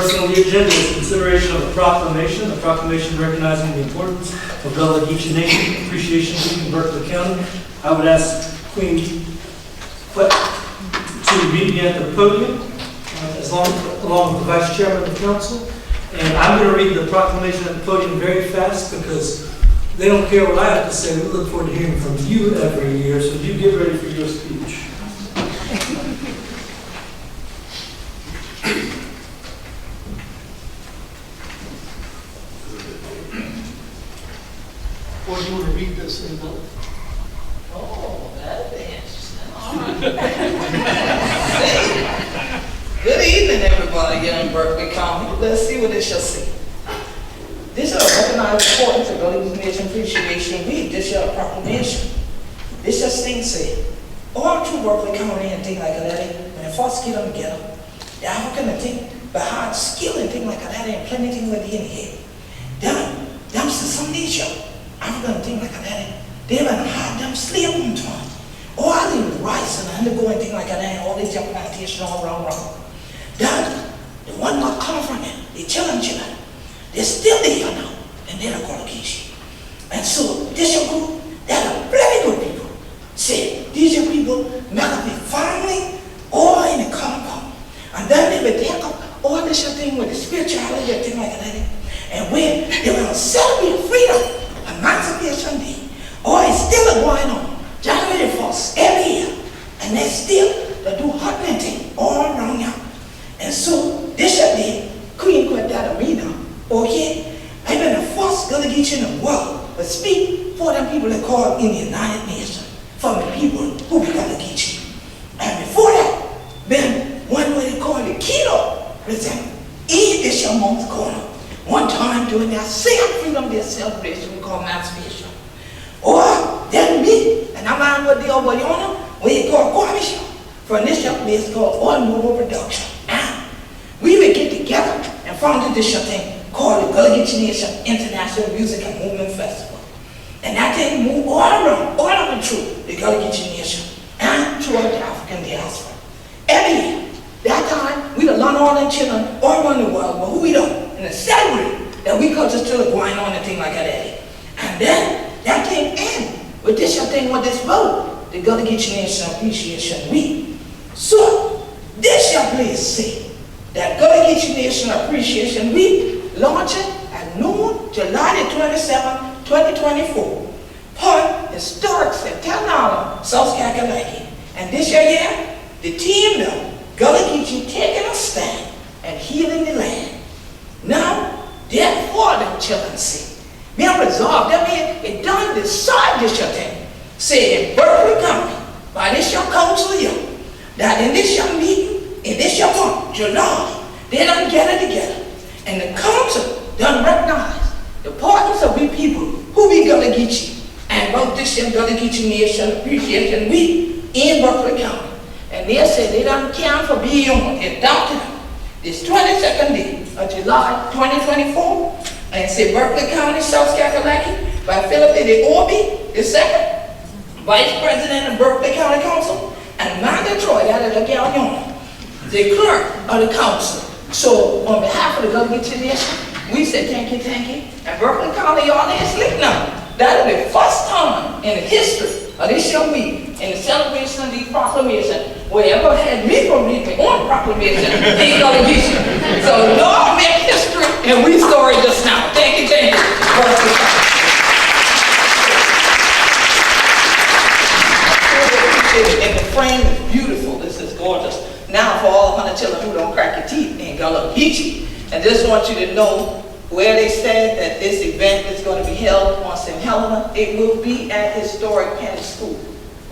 First on the agenda is consideration of a proclamation recognizing the importance of Gullah Geechee Nation Appreciation Week in Berkeley County. I would ask Queen Fleck to meet me at the podium, along with the Vice Chairman of the Council. And I'm going to read the proclamation at the podium very fast because they don't care what I have to say. We look forward to hearing from you every year, so you get ready for your speech. Or do you want to read this in both? Oh, that'd be interesting. All right. Good evening, everybody here in Berkeley County. Let's see what this shall say. This shall recognize the importance of Gullah Geechee Nation Appreciation Week. This shall proclamation. This shall say, all through Berkeley County and things like that, when they first get them together, the African think behind skill and things like that, and plenty of things with the in here. Them some of these y'all. African things like that, they were hard them slave on time. All the rice and undergoing things like that, all these young plantations all around. Then the one not come from them, the children, they're still there now, and they're called Geechee. And so this your group, they're very good people. Say, these your people make up a family or in a compound. And then they will take up all this thing with the spirituality and things like that. And when they will celebrate freedom, Emancipation Day, or it's still going on, January 1st, every year, and they still do hot thing all around here. And so this day, Queen got that of me now, okay? I've been the first Gullah Geechee in the world to speak for them people that call in the United Nations, for the people who be Gullah Geechee. And before that, been one way they call the keynote presenter, this your month's corner. One time during their same Freedom Day celebration we call Emancipation. Or then me, and I'm on with the over yonder, we call Quamisha, for this young place called Automobile Production. And we would get together and founded this thing called the Gullah Geechee Nation International Music and Movement Festival. And that thing moved all around, all up and through the Gullah Geechee Nation and throughout the African diaspora. Every year, that time, we done learn all them children all around the world, but who we done? In the celebrate that we culture still going on and thing like that. And then that came in with this thing with this vote, the Gullah Geechee Nation Appreciation Week. So this your place say that Gullah Geechee Nation Appreciation Week launching at noon, July the 27th, 2024, upon historic September Island, South Carolina. And this year, the team now, Gullah Geechee taking a stand and healing the land. Now, therefore, them children say, we have resolved that it done decide this your thing. Say in Berkeley County, by this your council here, that in this your meeting, in this your month, July, they done get it together. And the council done recognize the importance of we people who be Gullah Geechee and about this your Gullah Geechee Nation Appreciation Week in Berkeley County. And they say they done count for being on, they adopted them. This 22nd day of July 2024, and say Berkeley County, South Carolina, by Philip A. Orby, the second Vice President of Berkeley County Council, and Amanda Troy, that is the Gallion, the clerk of the council. So on behalf of the Gullah Geechee Nation, we say thank you, and Berkeley County, y'all ain't sleep now. That is the first time in the history of this young week, in the celebration of these proclamations, where you ever had me from reading my own proclamation, ain't Gullah Geechee. So y'all make history, and we story just now. Thank you. And the frame is beautiful. This is gorgeous. Now for all 100 children who don't crack your teeth in Gullah Geechee, and just want you to know where they said that this event is going to be held on St. Helena. It will be at historic Penn School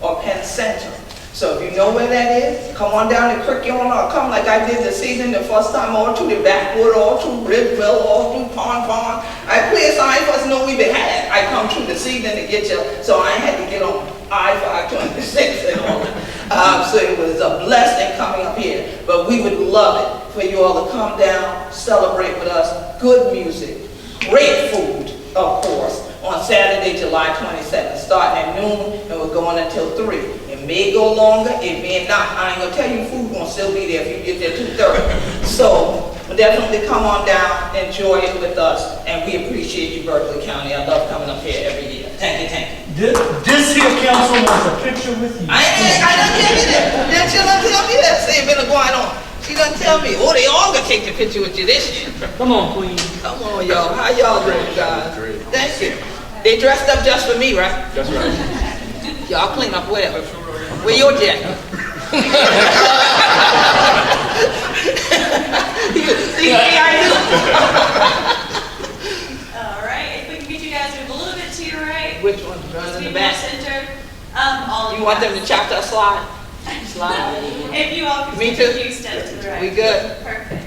or Penn Center. So if you know where that is, come on down to Curriculum or come like I did this season the first time all through the backwood, all through Ridgeville, all through Pond. I play a sign for us know we been had. I come through the season to get you, so I had to get on I-526 and all that. So it was a blessing coming up here. But we would love it for you all to come down, celebrate with us. Good music, great food, of course, on Saturday, July 27th, starting at noon and we're going until 3. It may go longer, it may not. I ain't gonna tell you food gonna still be there if you get there 2:30. So But definitely come on down, enjoy it with us, and we appreciate you, Berkeley County. I love coming up here every year. Thank you, thank you. This here council wants a picture with you. I don't tell me that. Then she don't tell me that. Say, been going on. She doesn't tell me. Oh, they all gonna take the picture with you this year. Come on, Queen. Come on, y'all. How y'all doing, guys? Thank you. They dressed up just for me, right? That's right. Y'all clean up well. Where your jacket? See, I do. All right, if we can get you guys to move a little bit to your right. Which one? Run Just in be the more back. centered. All of You want them to chop that slide? Slide. If you all could Me take too. a few steps to the right. We good? Perfect.